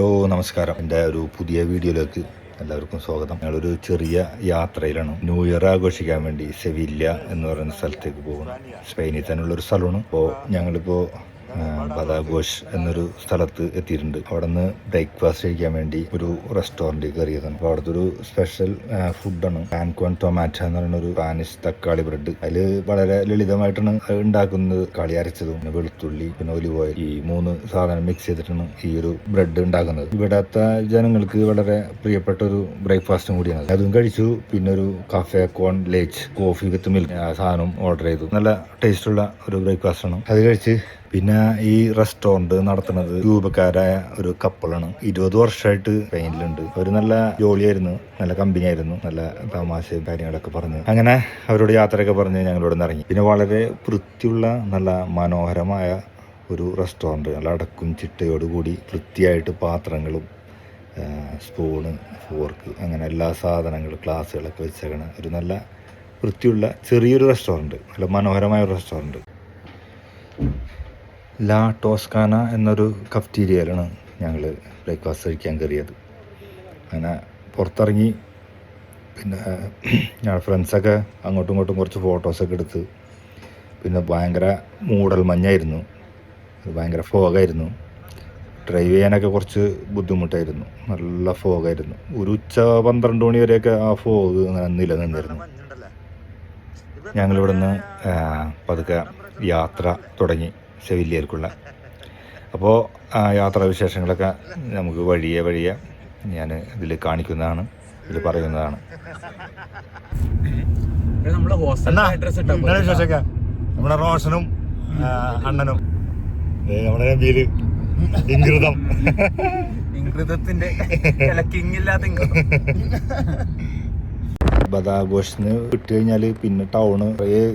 Hello നമസ്കാരം. എൻ്റെ ഒരു പുതിയ വീഡിയോയിലേക്ക് എല്ലാവർക്കും സ്വാഗതം. ഞങ്ങളൊരു ചെറിയ യാത്രയിലാണ്. ന്യൂ ഇയർ ആഘോഷിക്കാൻ വേണ്ടി സെവില്ല എന്ന് പറയുന്ന സ്ഥലത്തേക്ക് പോകുന്നു. സ്പെയിനിൽ തന്നെയുള്ളൊരു സ്ഥലമാണ്. അപ്പോൾ ഞങ്ങളിപ്പോൾ ബദാഗോഷ് എന്നൊരു സ്ഥലത്ത് എത്തിയിട്ടുണ്ട്. അവിടെ നിന്ന് ബ്രേക്ക്ഫാസ്റ്റ് കഴിക്കാൻ വേണ്ടി ഒരു റെസ്റ്റോറൻറ്റിൽ കയറിയതാണ്. അപ്പോൾ അവിടുത്തെ ഒരു സ്പെഷ്യൽ ഫുഡാണ് പാൻ കോൺ ടൊമാറ്റോ എന്ന് പറയുന്ന ഒരു സ്പാനിഷ് തക്കാളി ബ്രെഡ്. അതിൽ വളരെ ലളിതമായിട്ടാണ് ഉണ്ടാക്കുന്നത്. കളി അരച്ചതും പിന്നെ വെളുത്തുള്ളി പിന്നെ ഒലിവ് ഓയിൽ, ഈ 3 സാധനം മിക്സ് ചെയ്തിട്ടാണ് ഈ ഒരു ബ്രെഡ് ഉണ്ടാക്കുന്നത്. ഇവിടത്തെ ജനങ്ങൾക്ക് വളരെ പ്രിയപ്പെട്ട ഒരു ബ്രേക്ക്ഫാസ്റ്റും കൂടിയാണ്. അതും കഴിച്ചു. പിന്നെ ഒരു cafe con leche coffee with milk സാധനം ഓർഡർ ചെയ്തു. നല്ല ടേസ്റ്റുള്ള ഒരു ബ്രേക്ക്ഫാസ്റ്റ് ആണ്. അത് കഴിച്ച് പിന്നെ ഈ റെസ്റ്റോറൻറ്റ് നടത്തുന്നത് രൂപക്കാരായ ഒരു കപ്പിളാണ്. 20 വർഷമായിട്ട് സ്പെയിനിലുണ്ട്. അവർ നല്ല ജോലിയായിരുന്നു, നല്ല കമ്പനി ആയിരുന്നു, നല്ല തമാശയും കാര്യങ്ങളൊക്കെ പറഞ്ഞ് അങ്ങനെ അവരോട് യാത്രയൊക്കെ പറഞ്ഞ് ഞങ്ങളിവിടെ നിന്ന് ഇറങ്ങി. പിന്നെ വളരെ വൃത്തിയുള്ള നല്ല മനോഹരമായ ഒരു റെസ്റ്റോറൻറ്റ്, നല്ല അടക്കും ചിട്ടയോടുകൂടി വൃത്തിയായിട്ട് പാത്രങ്ങളും സ്പൂണ് ഫോർക്ക് അങ്ങനെ എല്ലാ സാധനങ്ങളും ഗ്ലാസ്സുകളൊക്കെ വെച്ചേക്കണ ഒരു നല്ല വൃത്തിയുള്ള ചെറിയൊരു റെസ്റ്റോറൻറ്റ്, നല്ല മനോഹരമായ ഒരു റെസ്റ്റോറൻറ്റ്. ലാ ടോസ്കാന എന്നൊരു കഫ്റ്റീരിയയിലാണ് ഞങ്ങൾ ബ്രേക്ക്ഫാസ്റ്റ് കഴിക്കാൻ കയറിയത്. അങ്ങനെ പുറത്തിറങ്ങി പിന്നെ ഞങ്ങളുടെ ഫ്രണ്ട്സൊക്കെ അങ്ങോട്ടും ഇങ്ങോട്ടും കുറച്ച് ഫോട്ടോസൊക്കെ എടുത്ത്. പിന്നെ ഭയങ്കര മൂടൽ മഞ്ഞായിരുന്നു, ഭയങ്കര ഫോഗായിരുന്നു. ഡ്രൈവ് ചെയ്യാനൊക്കെ കുറച്ച് ബുദ്ധിമുട്ടായിരുന്നു, നല്ല ഫോഗായിരുന്നു. ഒരു ഉച്ച 12 മണി വരെയൊക്കെ ആ ഫോഗ് അങ്ങനെ നിലനിന്നിരുന്നു. ഞങ്ങളിവിടെ നിന്ന് പതുക്കെ യാത്ര തുടങ്ങി സെവില്ലയിലേക്കുള്ള. അപ്പോൾ യാത്രാ വിശേഷങ്ങളൊക്കെ നമുക്ക് വഴിയെ ഞാൻ ഇതിൽ കാണിക്കുന്നതാണ്, ഇതിൽ പറയുന്നതാണ്. നമ്മുടെ റോഷനും അണ്ണനും നമ്മുടെ നബിയില് ഇംഗ്രിതത്തിന്റെ ബദാഗോഷിന് വിട്ട് കഴിഞ്ഞാൽ പിന്നെ ടൗണ്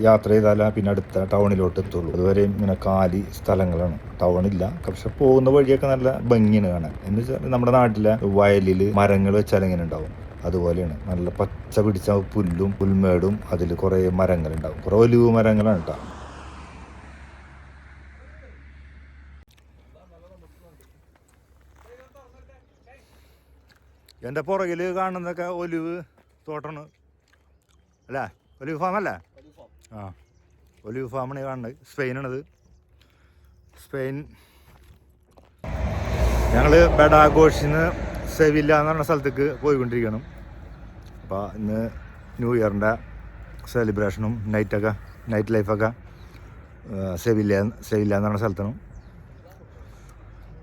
യാത്ര ചെയ്താൽ പിന്നെ അടുത്ത ടൗണിലോട്ട് എത്തുള്ളൂ. അതുവരെ ഇങ്ങനെ കാലി സ്ഥലങ്ങളാണ്, ടൗണില്ല. പക്ഷെ പോകുന്ന വഴിയൊക്കെ നല്ല ഭംഗിയാണ് കാണാൻ. എന്ന് വെച്ചാൽ നമ്മുടെ നാട്ടിലെ വയലിൽ മരങ്ങൾ വെച്ചാൽ എങ്ങനെ ഉണ്ടാവും അതുപോലെയാണ്. നല്ല പച്ച പിടിച്ച പുല്ലും പുൽമേടും അതിൽ കുറേ മരങ്ങളുണ്ടാവും, കുറേ ഒലിവ് മരങ്ങളാണ് കേട്ടോ. എൻ്റെ പുറകിൽ കാണുന്നതൊക്കെ ഒലിവ് തോട്ടമാണ് അല്ലേ, ഒലിവ് ഫാം അല്ലേ? ആ, ഒലിവ് ഫാമാണ് കാണുന്നത്. സ്പെയിനാണത്, സ്പെയിൻ. ഞങ്ങൾ ബഡാഗോഷിൽ നിന്ന് സെവില്ല എന്ന് പറഞ്ഞ സ്ഥലത്തേക്ക് പോയിക്കൊണ്ടിരിക്കണം. അപ്പോൾ ഇന്ന് ന്യൂ ഇയറിൻ്റെ സെലിബ്രേഷനും നൈറ്റ് ലൈഫൊക്കെ സെവില്ല എന്ന് പറഞ്ഞ സ്ഥലത്താണ്.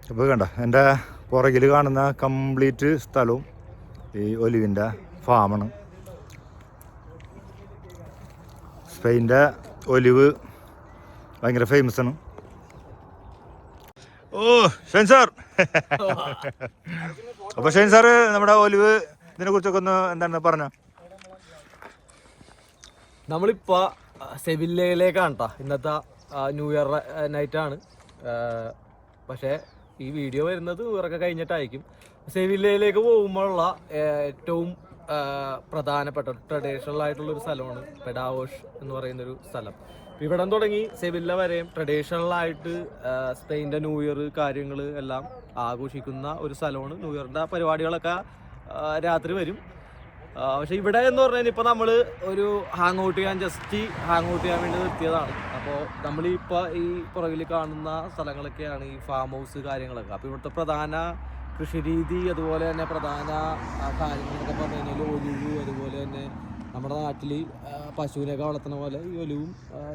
അപ്പോൾ കണ്ട എൻ്റെ പുറകിൽ കാണുന്ന കംപ്ലീറ്റ് സ്ഥലവും ഈ ഒലിവിൻ്റെ ഫാമാണ്. സ്പെയിൻ്റെ ഒലിവ് ഭയങ്കര ഫേമസ് ആണ്. ഓ ഷൈൻ സാർ. അപ്പോൾ ഷൈൻ സാർ നമ്മുടെ ഒലിവ് ഇതിനെ കുറിച്ചൊക്കെ ഒന്ന് എന്താണ് പറഞ്ഞോ? നമ്മളിപ്പോൾ സെവില്ലയിലേക്കാണ് കേട്ടോ. ഇന്നത്തെ ന്യൂ ഇയർ നൈറ്റാണ്. പക്ഷേ ഈ വീഡിയോ വരുന്നത് ഇവരൊക്കെ കഴിഞ്ഞിട്ടായിരിക്കും. സെവില്ലയിലേക്ക് പോകുമ്പോഴുള്ള ഏറ്റവും പ്രധാനപ്പെട്ട ട്രഡീഷണൽ ആയിട്ടുള്ളൊരു സ്ഥലമാണ് ബഡാഗോഷ് എന്ന് പറയുന്നൊരു സ്ഥലം. ഇവിടം തുടങ്ങി സെവില്ല വരെയും ട്രഡീഷണലായിട്ട് സ്പെയിൻ്റെ ന്യൂ ഇയർ കാര്യങ്ങൾ എല്ലാം ആഘോഷിക്കുന്ന ഒരു സ്ഥലമാണ്. ന്യൂ ഇയറിൻ്റെ പരിപാടികളൊക്കെ രാത്രി വരും. പക്ഷേ ഇവിടെ എന്ന് പറഞ്ഞാൽ ഇപ്പോൾ നമ്മൾ ഒരു ഹാങ് ഔട്ട് ചെയ്യാൻ വേണ്ടി നിർത്തിയതാണ്. അപ്പോൾ നമ്മളിപ്പോൾ ഈ പുറകിൽ കാണുന്ന സ്ഥലങ്ങളൊക്കെയാണ് ഈ ഫാം ഹൗസ് കാര്യങ്ങളൊക്കെ. അപ്പോൾ ഇവിടുത്തെ പ്രധാന കൃഷിരീതി, അതുപോലെ തന്നെ പ്രധാന കാര്യങ്ങളൊക്കെ പറഞ്ഞു കഴിഞ്ഞാൽ ഒലിവ്, അതുപോലെ തന്നെ നമ്മുടെ നാട്ടിൽ പശുവിനെയൊക്കെ വളർത്തുന്ന പോലെ ഈ ഒലിവും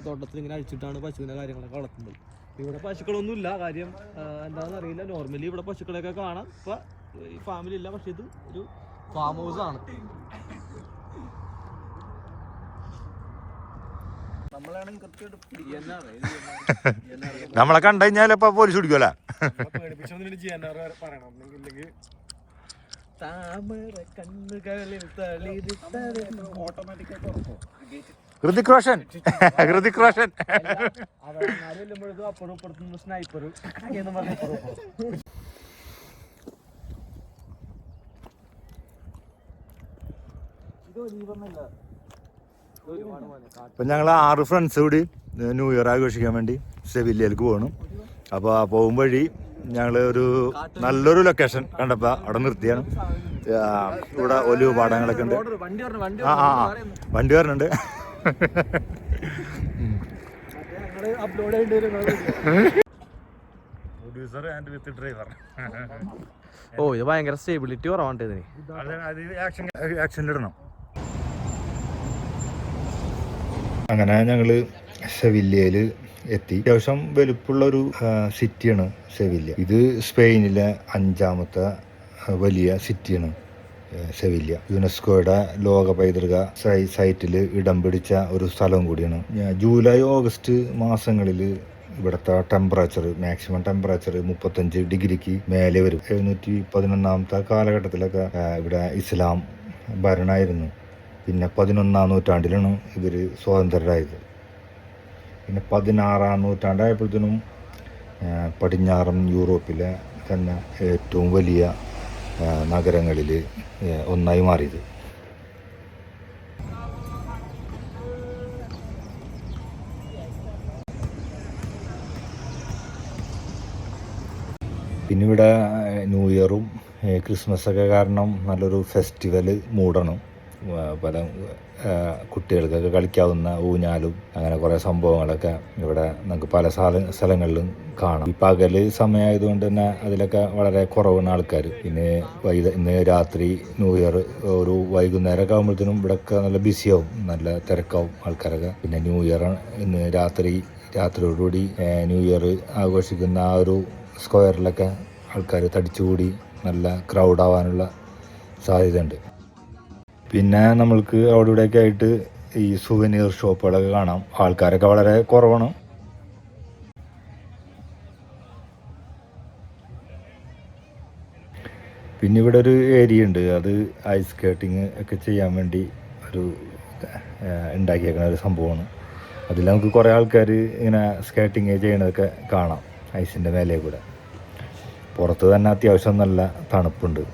തോട്ടത്തിൽ ഇങ്ങനെ അഴിച്ചിട്ടാണ് പശുവിനെ കാര്യങ്ങളൊക്കെ വളർത്തുന്നത്. ഇവിടെ പശുക്കളൊന്നുമില്ല. കാര്യം എന്താണെന്ന് അറിയില്ല. നോർമലി ഇവിടെ പശുക്കളെയൊക്കെ കാണാം. ഇപ്പം ഈ ഫാമിലില്ല. പക്ഷെ ഇത് ഒരു ഫാം ഹൗസ് ആണ്. നമ്മളെ കണ്ടു കഴിഞ്ഞാൽ ഇപ്പൊ പോലീസ് പിടിക്കുമല്ലോ. ഹൃതിക് റോഷൻ സ്നൈപ്പർ ഇപ്പം ഞങ്ങൾ 6 ഫ്രണ്ട്സ് കൂടി ന്യൂ ഇയർ ആഘോഷിക്കാൻ വേണ്ടി സെവില്ലയിലേക്ക് പോകണം. അപ്പോൾ പോകും വഴി ഞങ്ങള് ഒരു നല്ലൊരു ലൊക്കേഷൻ കണ്ടപ്പോ അവിടെ നിർത്തിയാണ്. ഇവിടെ ഒലിവ് പാടങ്ങളൊക്കെ ഉണ്ട്. വണ്ടി വരണുണ്ട്. Producer and with driver. ഓ ഇത് ഭയങ്കര സ്റ്റെബിലിറ്റി കുറവാണ്ട് ഇതിന്. ആക്ഷനിലിടണം. അങ്ങനെ ഞങ്ങള് സെവില്ലയില് എത്തി. അത്യാവശ്യം വലുപ്പമുള്ളൊരു സിറ്റിയാണ് സെവില്ല. ഇത് സ്പെയിനിലെ 5ാമത്തെ വലിയ സിറ്റിയാണ് സെവില്ല. യുനെസ്കോയുടെ ലോക പൈതൃക സൈറ്റിൽ ഇടം പിടിച്ച ഒരു സ്ഥലം കൂടിയാണ്. ജൂലൈ ഓഗസ്റ്റ് മാസങ്ങളിൽ ഇവിടുത്തെ ടെമ്പറേച്ചർ, മാക്സിമം ടെമ്പറേച്ചർ 35 ഡിഗ്രിക്ക് മേലെ വരും. 711 കാലഘട്ടത്തിലൊക്കെ ഇവിടെ ഇസ്ലാം ഭരണമായിരുന്നു. പിന്നെ 11ാം നൂറ്റാണ്ടിലാണ് ഇവർ സ്വതന്ത്രരായത്. പിന്നെ 16ാം നൂറ്റാണ്ടായപ്പോഴത്തേനും പടിഞ്ഞാറൻ യൂറോപ്പിലെ തന്നെ ഏറ്റവും വലിയ നഗരങ്ങളിൽ ഒന്നായി മാറിയത്. പിന്നെ ഇവിടെ ന്യൂ ഇയറും ക്രിസ്മസൊക്കെ കാരണം നല്ലൊരു ഫെസ്റ്റിവൽ മൂഡാണ്. പല കുട്ടികൾക്കൊക്കെ കളിക്കാവുന്ന ഊഞ്ഞാലും അങ്ങനെ കുറേ സംഭവങ്ങളൊക്കെ ഇവിടെ നമുക്ക് പല സ്ഥലങ്ങളിലും കാണാം. ഈ പകല് സമയമായതുകൊണ്ട് തന്നെ അതിലൊക്കെ വളരെ കുറവാണ് ആൾക്കാർ. പിന്നെ ഇന്ന് രാത്രി ന്യൂ ഇയർ ഒരു വൈകുന്നേരമൊക്കെ ആകുമ്പോഴത്തേനും ഇവിടെയൊക്കെ നല്ല ബിസിയാവും, നല്ല തിരക്കാവും ആൾക്കാരൊക്കെ. പിന്നെ ന്യൂ ഇയർ ഇന്ന് രാത്രിയോടുകൂടി ന്യൂ ഇയർ ആഘോഷിക്കുന്ന ആ ഒരു സ്ക്വയറിലൊക്കെ ആൾക്കാർ തടിച്ചുകൂടി നല്ല ക്രൗഡാവാനുള്ള സാധ്യതയുണ്ട്. പിന്നെ നമ്മൾക്ക് അവിടെ ഇവിടെയൊക്കെ ആയിട്ട് ഈ സുവനീർ ഷോപ്പുകളൊക്കെ കാണാം. ആൾക്കാരൊക്കെ വളരെ കുറവാണ്. പിന്നെ ഇവിടെ ഒരു ഏരിയ ഉണ്ട്, അത് ഐസ് സ്കേട്ടിങ് ഒക്കെ ചെയ്യാൻ വേണ്ടി ഒരു ഉണ്ടാക്കിയേക്കുന്ന ഒരു സംഭവമാണ്. അതിൽ നമുക്ക് കുറേ ആൾക്കാർ ഇങ്ങനെ സ്കേട്ടിങ് ചെയ്യണതൊക്കെ കാണാം ഐസിൻ്റെ മേലെ കൂടെ. പുറത്ത് തന്നെ അത്യാവശ്യം നല്ല തണുപ്പുണ്ട്.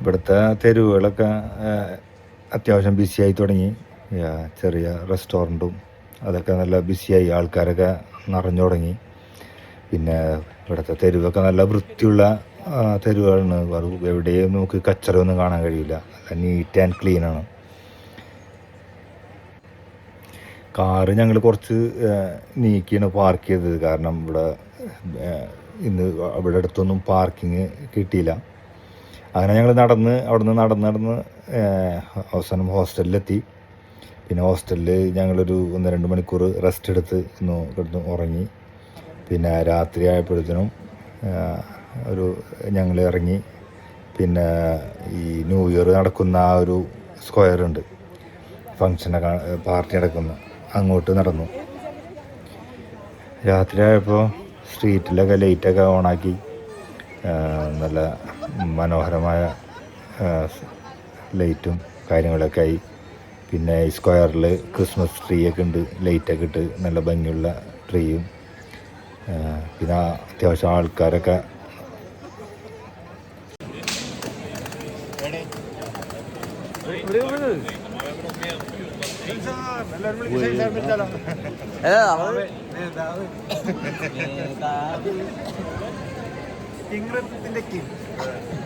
ഇവിടുത്തെ തെരുവുകളൊക്കെ അത്യാവശ്യം ബിസിയായി തുടങ്ങി. ചെറിയ റെസ്റ്റോറൻറ്റും അതൊക്കെ നല്ല ബിസിയായി, ആൾക്കാരൊക്കെ നിറഞ്ഞു തുടങ്ങി. പിന്നെ ഇവിടുത്തെ തെരുവൊക്കെ നല്ല വൃത്തിയുള്ള തെരുവുകളാണ്. എവിടെയും നമുക്ക് കച്ചറയൊന്നും കാണാൻ കഴിയില്ല. നല്ല നീറ്റ് ആൻഡ് ക്ലീനാണ്. കാറ് ഞങ്ങൾ കുറച്ച് നീക്കിയാണ് പാർക്ക് ചെയ്തത്. കാരണം ഇന്ന് ഇവിടെ അടുത്തൊന്നും പാർക്കിങ് കിട്ടിയില്ല. അങ്ങനെ ഞങ്ങൾ അവിടുന്ന് നടന്ന് അവസാനം ഹോസ്റ്റലിലെത്തി. പിന്നെ ഹോസ്റ്റലിൽ ഞങ്ങളൊരു 1-2 മണിക്കൂർ റെസ്റ്റ് എടുത്ത് കിടന്ന് ഉറങ്ങി. പിന്നെ രാത്രി ആയപ്പോഴത്തേനും ഞങ്ങൾ ഇറങ്ങി. പിന്നെ ഈ ന്യൂ ഇയർ നടക്കുന്ന ആ ഒരു സ്ക്വയറുണ്ട്, ഫങ്ഷനൊക്കെ പാർട്ടി നടക്കുന്ന, അങ്ങോട്ട് നടന്നു. രാത്രി ആയപ്പോൾ സ്ട്രീറ്റിലൊക്കെ ലൈറ്റൊക്കെ ഓണാക്കി നല്ല മനോഹരമായ ലൈറ്റും കാര്യങ്ങളൊക്കെ ആയി. പിന്നെ ഈ സ്ക്വയറിൽ ക്രിസ്മസ് ട്രീ ഒക്കെ ഉണ്ട്, ലൈറ്റൊക്കെ ഇട്ട് നല്ല ഭംഗിയുള്ള ട്രീയും. പിന്നെ അത്യാവശ്യം ആൾക്കാരൊക്കെ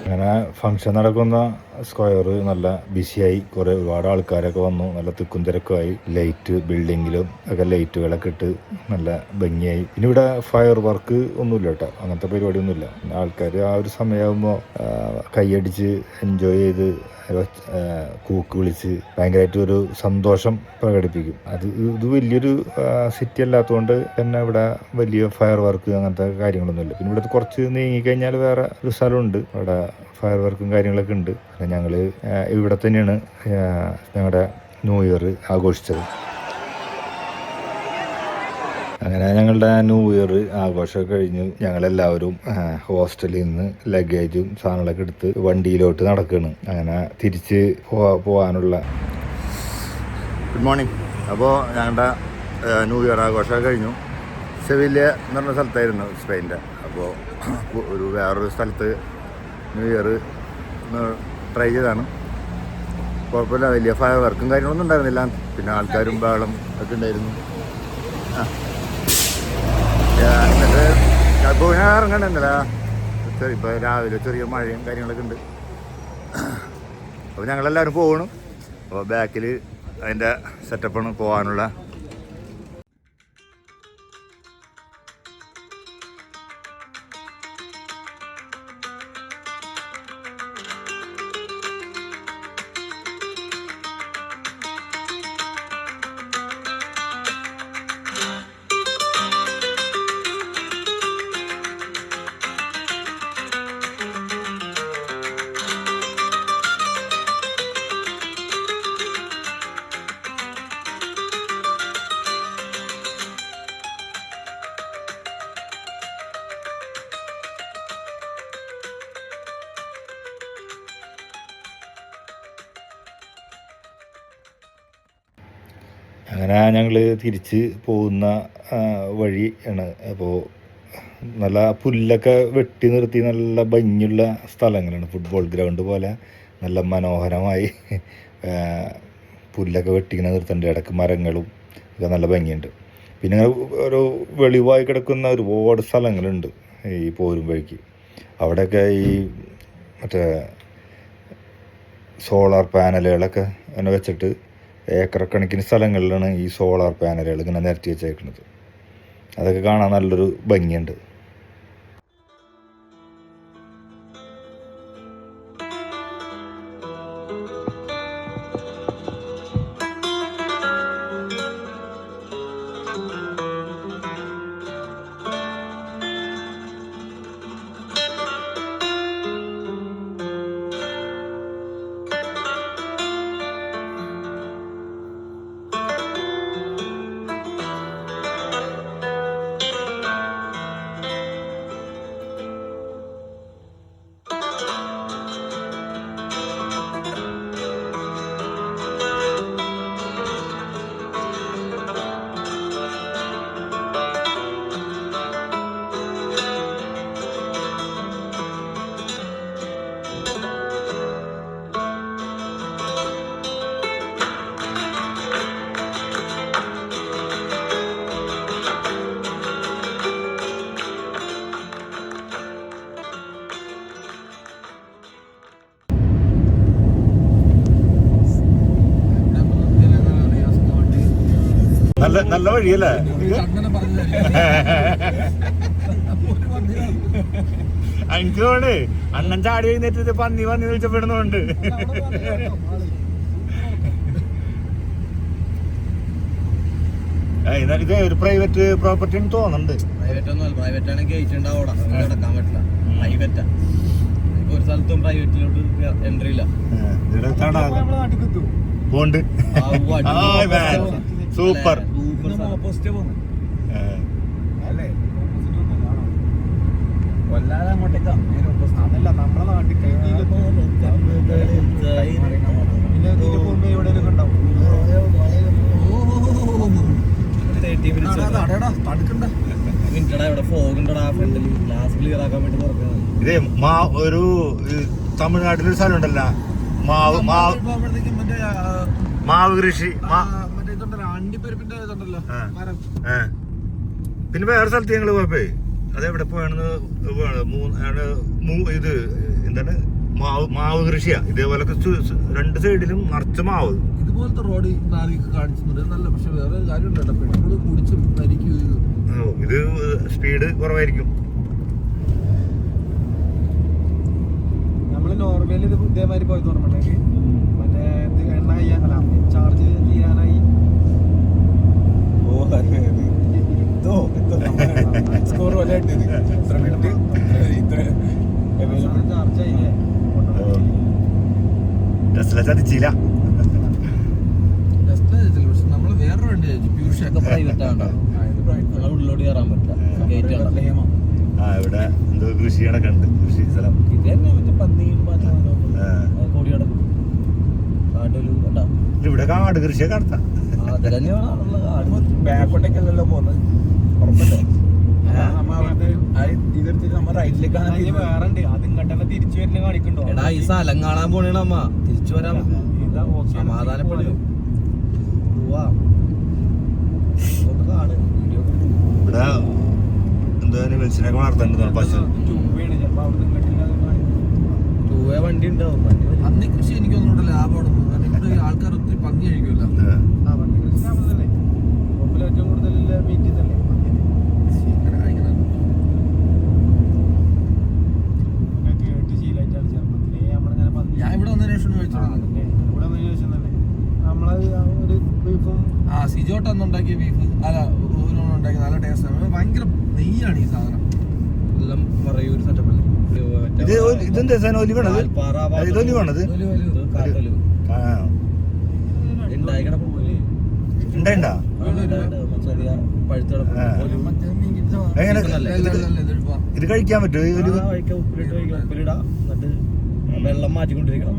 അങ്ങനെ ഫങ്ഷൻ നടക്കുന്ന സ്ക്വയർ നല്ല ബിസിയായി. ഒരുപാട് ആൾക്കാരൊക്കെ വന്നു, നല്ല തിക്കും തിരക്കുമായി. ലൈറ്റ് ബിൽഡിങ്ങിലും ഒക്കെ ലൈറ്റുകളൊക്കെ ഇട്ട് നല്ല ഭംഗിയായി. പിന്നെ ഇവിടെ ഫയർ വർക്ക് ഒന്നുമില്ല കേട്ടോ, അങ്ങനത്തെ പരിപാടിയൊന്നുമില്ല. ആൾക്കാർ ആ ഒരു സമയമാകുമ്പോൾ കൈയടിച്ച് എൻജോയ് ചെയ്ത് കൂക്ക് വിളിച്ച് ഭയങ്കരമായിട്ട് ഒരു സന്തോഷം പ്രകടിപ്പിക്കും. ഇത് വലിയൊരു സിറ്റി അല്ലാത്തതുകൊണ്ട് തന്നെ ഇവിടെ വലിയ ഫയർ വർക്ക് അങ്ങനത്തെ കാര്യങ്ങളൊന്നുമില്ല. പിന്നെ ഇവിടെ കുറച്ച് നീങ്ങിക്കഴിഞ്ഞാൽ വേറെ ഒരു സ്ഥലമുണ്ട്, അവിടെ ഫയർ വർക്കും കാര്യങ്ങളൊക്കെ ഉണ്ട്. ഞങ്ങൾ ഇവിടെ തന്നെയാണ് ഞങ്ങളുടെ ന്യൂ ഇയർ ആഘോഷിച്ചത്. അങ്ങനെ ഞങ്ങളുടെ ന്യൂ ഇയർ ആഘോഷമൊക്കെ കഴിഞ്ഞ് ഞങ്ങളെല്ലാവരും ഹോസ്റ്റലിൽ നിന്ന് ലഗേജും സാധനങ്ങളൊക്കെ എടുത്ത് വണ്ടിയിലോട്ട് നടക്കുകയാണ്. അങ്ങനെ തിരിച്ച് പോകാനുള്ള. Good morning. അപ്പോൾ ഞങ്ങളുടെ ന്യൂ ഇയർ ആഘോഷമൊക്കെ കഴിഞ്ഞു. സെവില്ല എന്ന് പറഞ്ഞ സ്ഥലത്തായിരുന്നു സ്പെയിൻ്റെ. അപ്പോൾ വേറൊരു സ്ഥലത്ത് ന്യൂ ഇയർ ട്രൈ ചെയ്താണ്. കുഴപ്പമില്ല, വലിയ ഫയർ വർക്കും കാര്യങ്ങളൊന്നും ഉണ്ടായിരുന്നില്ല. പിന്നെ ആൾക്കാരും ബഹളം ഒക്കെ ഉണ്ടായിരുന്നു. എന്നിട്ട് ഇപ്പോൾ ഞാൻ ഇറങ്ങണ്ടെന്നല്ല, ഇപ്പോൾ രാവിലെ ചെറിയ മഴയും കാര്യങ്ങളൊക്കെ ഉണ്ട്. അപ്പോൾ ഞങ്ങളെല്ലാവരും പോകണം. അപ്പോൾ ബാക്കിൽ അതിൻ്റെ സെറ്റപ്പാണ് പോകാനുള്ള. അങ്ങനെ ഞങ്ങൾ തിരിച്ച് പോകുന്ന വഴി ആണ്. അപ്പോൾ നല്ല പുല്ലൊക്കെ വെട്ടി നിർത്തി നല്ല ഭംഗിയുള്ള സ്ഥലങ്ങളാണ്. ഫുട്ബോൾ ഗ്രൗണ്ട് പോലെ നല്ല മനോഹരമായി പുല്ലൊക്കെ വെട്ടിങ്ങനെ നിർത്തേണ്ട. ഇടയ്ക്ക് മരങ്ങളും ഒക്കെ നല്ല ഭംഗിയുണ്ട്. പിന്നെ ഒരു വെളിവായി കിടക്കുന്ന ഒരുപാട് സ്ഥലങ്ങളുണ്ട് ഈ പോരും വഴിക്ക്. അവിടെയൊക്കെ ഈ മറ്റേ സോളാർ പാനലുകളൊക്കെ അങ്ങനെ വെച്ചിട്ട് ഏക്കർ കണക്കിന് സ്ഥലങ്ങളിലാണ് ഈ സോളാർ പാനലുകൾ ഇങ്ങനെ നിരത്തി വെച്ചേക്കുന്നത്. അതൊക്കെ കാണാൻ നല്ലൊരു ഭംഗിയുണ്ട്. നല്ല വഴിയല്ലേ? എനിക്ക് തോന്നേ അണ്ണൻ ചാടി കഴിഞ്ഞിട്ട് പന്നി വിളിച്ചപ്പെടുന്നുണ്ട്. ഇത് ഒരു പ്രൈവറ്റ് പ്രോപ്പർട്ടി തോന്നുന്നുണ്ട്. പ്രൈവറ്റ് ആണ് ഗേറ്റ് ഉണ്ടാവൂടാ, കിടക്കാൻ പറ്റില്ല. പ്രൈവറ്റാ, ഒരു സ്ഥലത്തും പ്രൈവറ്റിലോട്ട് എൻട്രി ഇല്ല. Pond super. കൊല്ലാതെ അങ്ങോട്ടേക്ക് അതല്ല നമ്മളെ നാട്ടിൽ ഇതേ ഒരു തമിഴ്നാട്ടിലൊരു സ്ഥലം ഉണ്ടല്ലോ, മാവ് കൃഷി. പിന്നെ വേറെ സ്ഥലത്ത് ഞങ്ങള് പോയപ്പോ അതെവിടെ പോയാണെന്ന് ഇത് എന്താണ് മാവ് കൃഷിയാ. ഇതേപോലെ രണ്ട് സൈഡിലും നിറച്ച മാവ്. ഇതുപോലത്തെ റോഡ് കാണിച്ചിട്ടുണ്ട് നല്ല. പക്ഷെ വേറെ കാര്യമുണ്ടോ, പെട്രോൾ കുടിച്ച് മരിക്കും. ഇത് സ്പീഡ് കുറവായിരിക്കും. നമ്മള് നോർമലി ഇത് ഇതേമാതിരി പോയി തുറന്നിട്ടുണ്ടെങ്കിൽ മറ്റേ എണ്ണ ചെയ്യാനല്ല, ചാർജ് ചെയ്യാനായി സ്കോർ പോലെ ചാർജ് ആയില്ലേ. ചതിച്ചില്ല. പക്ഷെ നമ്മള് വേറൊരു വണ്ടി പ്യൂഷൊക്കെ പ്രൈവറ്റ് ആണ്, ഉള്ളിലോട്ട് കയറാൻ പറ്റില്ല. ഇവിടെ എന്തോ കൃഷി കണക്കുണ്ട്, കൃഷി സ്ഥലം. ഇത് തന്നെ മറ്റേ പന്നിയും കോടിയുടെ കാട്ടിലും ഉണ്ടാവും. ഇവിടെ കാട് കൃഷിയൊക്കെ നടത്താം. അത് തന്നെയാണ് ബാക്കോട്ടേക്കല്ലല്ലോ പോകുന്നത്, ഉറപ്പല്ലേ? ഈ സ്ഥലം കാണാൻ പോണേണ് അമ്മ, തിരിച്ചു വരാൻ സമാധാനപ്പെടും ഇവിടെ എന്താ വെളിച്ചിനൊക്കെ വളർത്തേണ്ടതാണ് പശു. വണ്ടി ഉണ്ടാവും. പന്നി കൃഷി എനിക്ക് ഒന്നുകൂടെ ലാഭമാണ്. കാരണം ഇവിടെ ആൾക്കാർ ഒത്തിരി പന്നി കഴിക്കുമല്ലോ. ഏറ്റവും കൂടുതൽ മീറ്റ് തന്നെ ഞാൻ ഇവിടെ വന്നതിന് ശേഷം കഴിച്ചു. സിജോട്ട് അന്നുണ്ടാക്കിയ ബീഫ് അല്ല ഉണ്ടാക്കിയ നല്ല ടേസ്റ്റ്. ഭയങ്കര നെയ്യാണ് ഈ സാധനം. എല്ലാം പറയൂർ സെറ്റപ്പ് അല്ലേ. ഇതെന്താ സാധനം? ഒലിവാണത്? ഇത് ഒലിവാണത്? ഉണ്ടായിണ്ടാ? എങ്ങനെ ഇത് കഴിക്കാൻ പറ്റുമോ? ഉപ്പിലിടാ എന്നിട്ട് വെള്ളം മാറ്റിക്കൊണ്ടിരിക്കണം.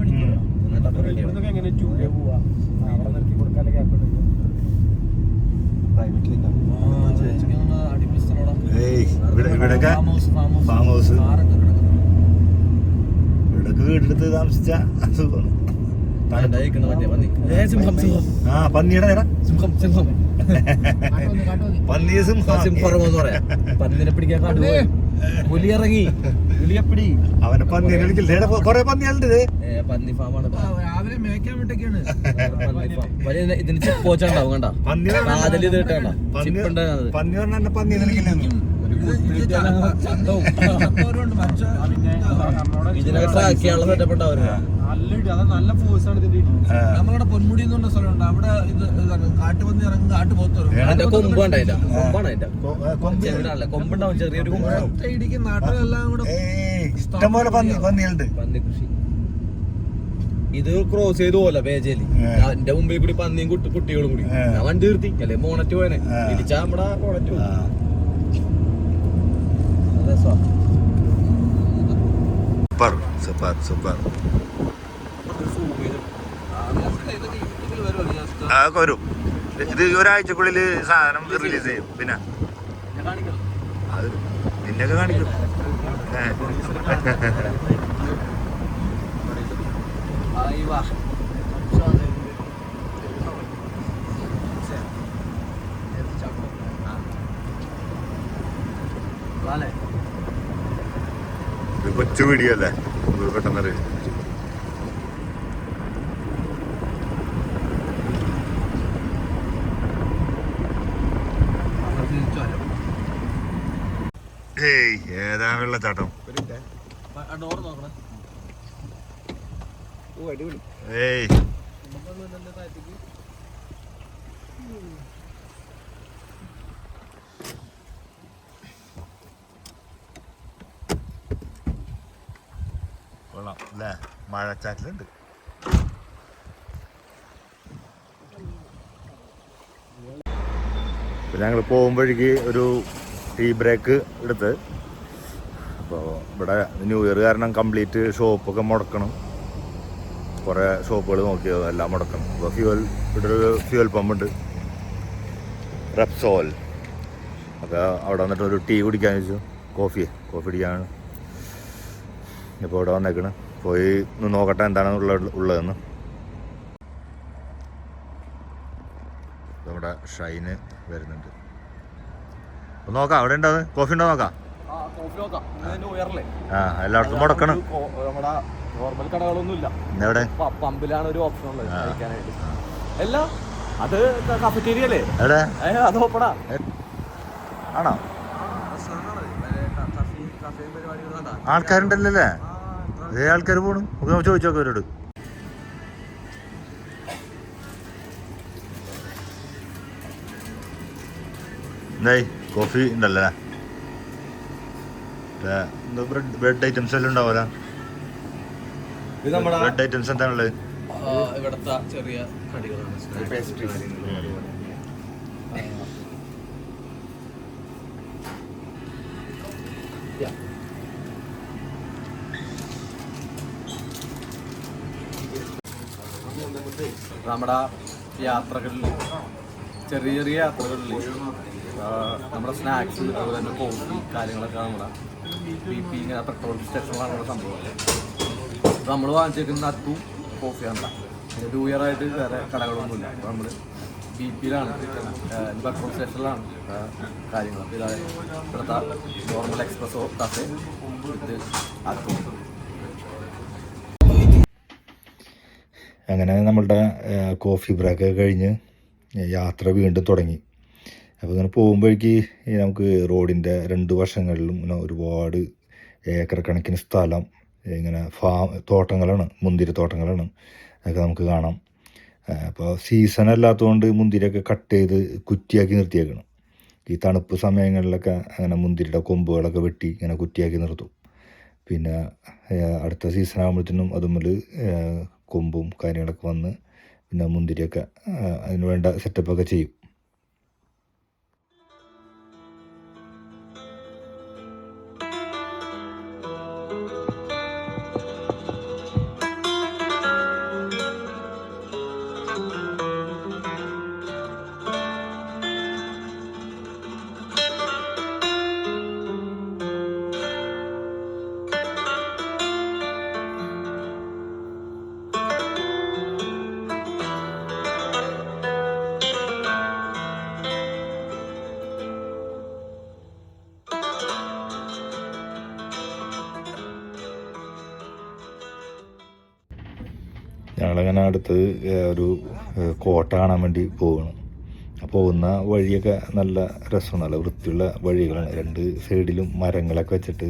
ഇവിടൊക്കെ ഫാം ഹൗസ്, ഇവിടൊക്കെ വീടെടുത്ത് താമസിച്ച സുഖമാണ്. പന്നിയുടെ നേരം പന്നിയെ പന്നിനെ പിടിക്കാൻ പുലി ഇറങ്ങി. പുലിയപ്പിടി അവനെ പന്നിയെ കളിക്കില്ല. കൊറേ പന്നികളുണ്ട്. പന്നി ഫാമാണ്. രാവിലെ മേയ്ക്കാൻ വേണ്ടിയൊക്കെയാണ്. ഇതിന് ചിപ്പോച്ചുണ്ടാവും കണ്ട. കാതൽ ഇത് കിട്ടണ്ട. പന്നി പറഞ്ഞ പന്നി കളിക്കില്ല. ഇതിനൊക്കെ ട്രാക്ക് ചെയ്യാനുള്ള സെറ്റപ്പ് ഉണ്ടാവും. നല്ല ഫോഴ്സ് ആണ് ഇതിന്റെ. നമ്മളുടെ പൊന്മുടി എന്ന് പറഞ്ഞ സ്ഥലമുണ്ട്. അവിടെ ഇത് കാട്ടുപന്നി ഇറങ്ങും, കാട്ടുപോത്ത് അതിന്റെ കൊമ്പ് ഉണ്ടായില്ല. കൊമ്പാണ് അതിന്റെ കൊമ്പുണ്ടാവും. ചെറിയൊരു കൊമ്പ് ഇടിക്കും. നാട്ടിലെല്ലാം കൂടെ ഇഷ്ടംപോലെ പന്നികളുണ്ട്. പന്നി കൃഷി ഇത് ക്രോസ് ചെയ്ത് പോലെ പേജയില് എന്റെ മുമ്പിൽ കൂടി പന്നിയും കുട്ടികളും കൂടി ഞാൻ വണ്ടി നിർത്തി. അല്ലെ മോണറ്റ് പോയനെ ഇടിച്ചാ നമ്മടെ മോണറ്റ് പോകും. Super super super. അതൊക്കെ വരും. ഇത് ഒരാഴ്ചക്കുള്ളിൽ സാധനം റിലീസ് ചെയ്യും. പിന്നെ അത് നിന്നൊക്കെ കാണിക്കും. കൊച്ചു വീഡിയോ അല്ലേ, പെട്ടെന്ന് അറിയാം. ഏതാ വെള്ളച്ചാട്ടം? ഏയ് കൊള്ളാം അല്ലേ? മഴച്ചാറ്റിലുണ്ട്. ഞങ്ങൾ പോകുമ്പോഴേക്ക് ഒരു ടീ ബ്രേക്ക് എടുത്ത്. അപ്പോൾ ഇവിടെ ന്യൂ ഇയർ കാരണം കംപ്ലീറ്റ് ഷോപ്പൊക്കെ മുടക്കണം. കുറേ ഷോപ്പുകൾ നോക്കിയത് എല്ലാം മുടക്കണം. അപ്പോൾ ഇവിടെ ഒരു ഫ്യൂവൽ പമ്പുണ്ട്, റെപ്സോൾ. അപ്പോൾ അവിടെ വന്നിട്ട് ഒരു ടീ കുടിക്കാൻ വെച്ചു. കോഫി കുടിക്കാനാണ് ഇപ്പോൾ ഇവിടെ വന്നേക്കണ്. പോയി നോക്കട്ടെ എന്താണ് ഉള്ളതെന്ന്. നമ്മുടെ ഷൈന് വരുന്നുണ്ട്. നോക്കാം അവിടെ ഉണ്ടാവും. കോഫി ഉണ്ടോ നോക്കാം. ആ എല്ലായിടത്തും മുടക്കണം. നോർമൽ കടകളൊന്നുമില്ല. എവിടെ? പമ്പിലാണ് ഒരു ഓപ്ഷൻ ഉള്ളത് കഴിക്കാനായിട്ട്. അല്ല അത് കഫറ്റീരിയ അല്ലേ? എവിടെ? അത് ഓപ്പണാ ആണോ? ആൾക്കാരുണ്ടല്ലേ? അതേ ആൾക്കാർ പോണു. ചോദിച്ചു നോക്കാം അവരോട്. എന്തായി കോഫി ഉണ്ടല്ലേ? ബ്രെഡ് ഐറ്റംസ് എല്ലാം ഉണ്ടാവല. ബ്രെഡ് ഐറ്റംസ് എന്താണുള്ളത്? ഇവിടുത്തെ ചെറിയ കടികളാണ്. നമ്മുടെ യാത്രകളിൽ ചെറിയ ചെറിയ യാത്രകളിൽ നമ്മുടെ സ്നാക്സ് അതുപോലെ തന്നെ കോഫി കാര്യങ്ങളൊക്കെ നമ്മുടെ BP ഇങ്ങനെ പെട്രോൾ സ്റ്റേഷനിലാണ് നമ്മുടെ സംഭവം. നമ്മൾ വാങ്ങിച്ചേക്കുന്ന അത്തും കോഫിയാണ്. ന്യൂ ഇയർ ആയിട്ട് വേറെ കടകളൊന്നുമില്ല. അപ്പോൾ നമ്മൾ BP-യിലാണ്, പെട്രോൾ സ്റ്റേഷനിലാണ് കാര്യങ്ങൾ. അപ്പോൾ ഇതാണ് ഇവിടുത്തെ നോർമൽ എക്സ്പ്രസോ കഫേ ഇത് ആക്കും. അങ്ങനെ നമ്മളുടെ കോഫി ബ്രേക്കൊക്കെ കഴിഞ്ഞ് യാത്ര വീണ്ടും തുടങ്ങി. അപ്പോൾ ഇങ്ങനെ പോകുമ്പോഴേക്ക് നമുക്ക് റോഡിൻ്റെ 2 വശങ്ങളിലും ഇങ്ങനെ ഒരുപാട് ഏക്കർ കണക്കിന് സ്ഥലം, ഇങ്ങനെ തോട്ടങ്ങളാണ്, മുന്തിരി തോട്ടങ്ങളാണ്, അതൊക്കെ നമുക്ക് കാണാം. അപ്പോൾ സീസൺ അല്ലാത്തതുകൊണ്ട് മുന്തിരിയൊക്കെ കട്ട് ചെയ്ത് കുറ്റിയാക്കി നിർത്തിയേക്കണം. ഈ തണുപ്പ് സമയങ്ങളിലൊക്കെ അങ്ങനെ മുന്തിരിയുടെ കൊമ്പുകളൊക്കെ വെട്ടി ഇങ്ങനെ കുറ്റിയാക്കി നിർത്തും. പിന്നെ അടുത്ത സീസൺ ആകുമ്പോഴത്തേനും അതുമുതൽ കൊമ്പും കാര്യങ്ങളൊക്കെ വന്ന് പിന്നെ മുന്തിരിയൊക്കെ അതിന് വേണ്ട സെറ്റപ്പൊക്കെ ചെയ്യും. ഞങ്ങളങ്ങനെ അടുത്ത് ഒരു കോട്ട കാണാൻ വേണ്ടി പോവുകയാണ്. അപ്പോൾ പോകുന്ന വഴിയൊക്കെ നല്ല രസമാണ്, നല്ല വൃത്തിയുള്ള വഴികളാണ്. 2 സൈഡിലും മരങ്ങളൊക്കെ വെച്ചിട്ട്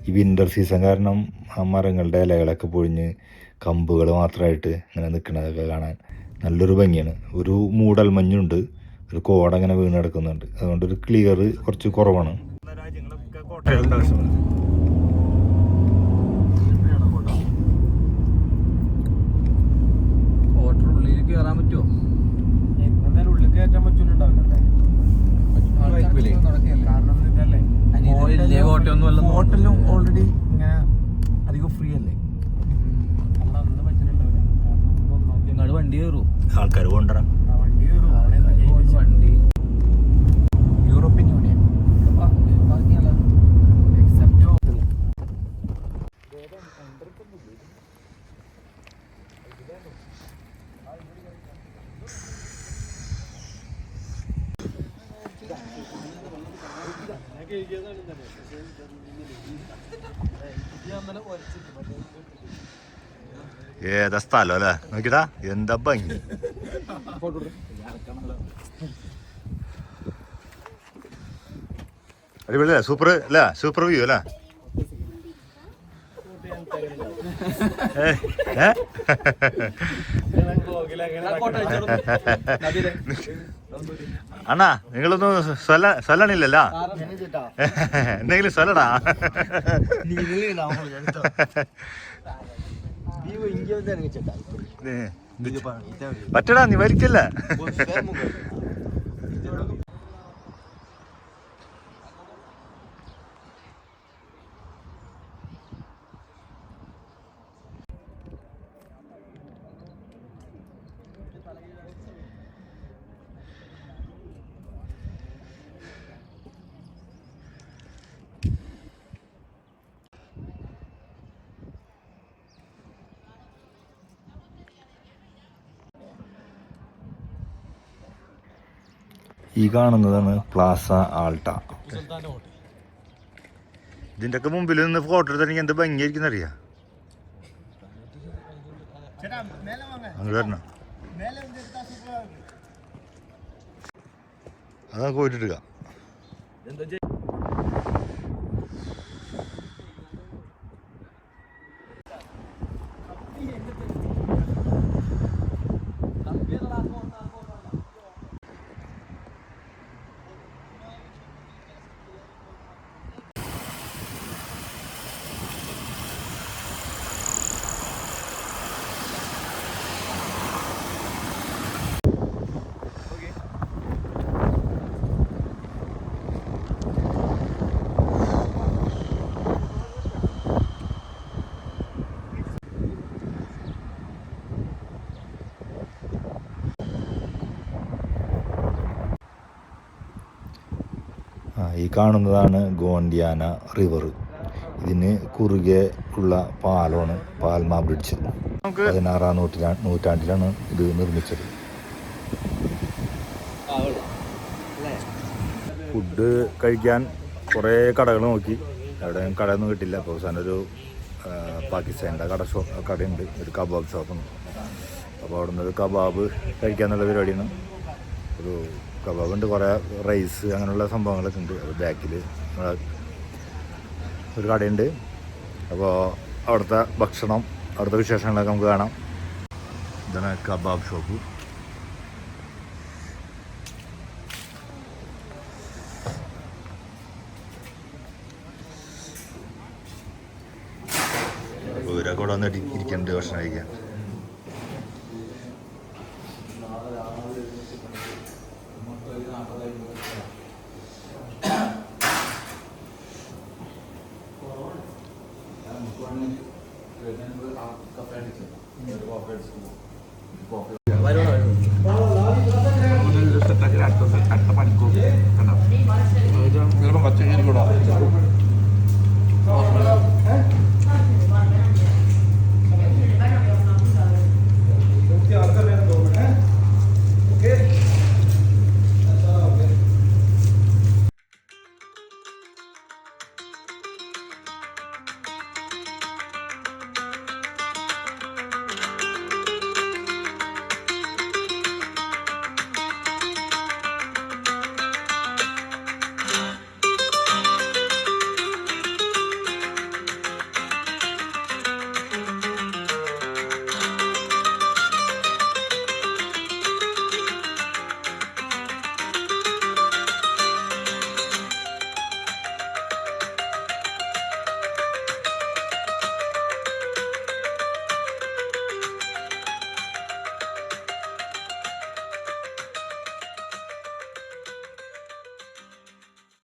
ഈ വിൻ്റർ സീസൺ കാരണം ആ മരങ്ങളുടെ ഇലകളൊക്കെ പൊഴിഞ്ഞ് കമ്പുകൾ മാത്രമായിട്ട് ഇങ്ങനെ നിൽക്കുന്നതൊക്കെ കാണാൻ നല്ലൊരു ഭംഗിയാണ്. ഒരു മൂടൽ മഞ്ഞുണ്ട്, ഒരു കോട ഇങ്ങനെ വീണ് കിടക്കുന്നുണ്ട്. അതുകൊണ്ട് ഒരു ക്ലിയർ കുറച്ച് കുറവാണ്. രാജ്യങ്ങളൊക്കെ കോട്ടകളുടെ ആവശ്യമാണ്. കയറാൻ പറ്റുമോ? എന്തായാലും ഉള്ളിൽ കയറ്റാൻ പറ്റൂലുണ്ടാവില്ല. കാരണം ഇതല്ലേ ഹോട്ടലും ഓൾറെഡി ഇങ്ങനെ അധികം ഫ്രീ അല്ലേ, അന്ന് പറ്റുന്നുണ്ടാവില്ല. നിങ്ങൾ വണ്ടി കയറും, ആൾക്കാർ കൊണ്ടുവരാം. വണ്ടി കയറും. വണ്ടി യൂറോപ്യൻ യൂണിയൻ എക്സെപ്റ്റ് ഏതാ സ്ഥലം അല്ലേ, നോക്കിട്ടാ എന്താ ഭംഗി. അടിപൊളി അല്ലേ, സൂപ്പർ അല്ലേ, സൂപ്പർ വ്യൂ അല്ലേ. അണ്ണാ നിങ്ങളൊന്നും സ്വല്ലണില്ലല്ലോ, എന്തെങ്കിലും സ്വല്ലടാ. പറ്റടാ, നീ വലിക്കല്ല. ഈ കാണുന്നതാണ് പ്ലാസ ആൾട്ട. ഇതിൻ്റെ ഒക്കെ മുമ്പിൽ നിന്ന് ഫോട്ടോ എടുത്തിട്ടുണ്ടെങ്കിൽ എന്ത് ഭംഗിയായിരിക്കും അറിയാം. അങ്ങോട്ട് വരണം, അതാ പോയിട്ടിട്ടുക. ഈ കാണുന്നതാണ് ഗോണ്ടിയാന റിവർ. ഇതിന് കുറുകെ ഉള്ള പാലമാണ് പാൽമ ബ്രിഡ്ജ്. 16-ാം നൂറ്റാണ്ടിലാണ് ഇത് നിർമ്മിച്ചത്. ഫുഡ് കഴിക്കാൻ കുറേ കടകൾ നോക്കി, എവിടെയും കടയൊന്നും കിട്ടില്ല. അപ്പോൾ അവസാനം ഒരു പാകിസ്ഥാൻ്റെ കടയുണ്ട്, ഒരു കബാബ് ഷോപ്പുണ്ട്. അപ്പോൾ അവിടെ നിന്ന് ഒരു കബാബ് കഴിക്കാന്നുള്ള പരിപാടിയാണ്. ഒരു കബാബ് ഉണ്ട്, കുറേ റൈസ് അങ്ങനെയുള്ള സംഭവങ്ങളൊക്കെ ഉണ്ട്. അത് ബാക്കിൽ ഒരു കടയുണ്ട്. അപ്പോൾ അവിടുത്തെ ഭക്ഷണം, അവിടുത്തെ വിശേഷങ്ങളൊക്കെ നമുക്ക് കാണാം. ഇതാണ് കബാബ് ഷോപ്പ്. ഇവരൊക്കെ ഇവിടെ വന്നിട്ട് ഇരിക്കുന്നുണ്ട് ഭക്ഷണം കഴിക്കാൻ.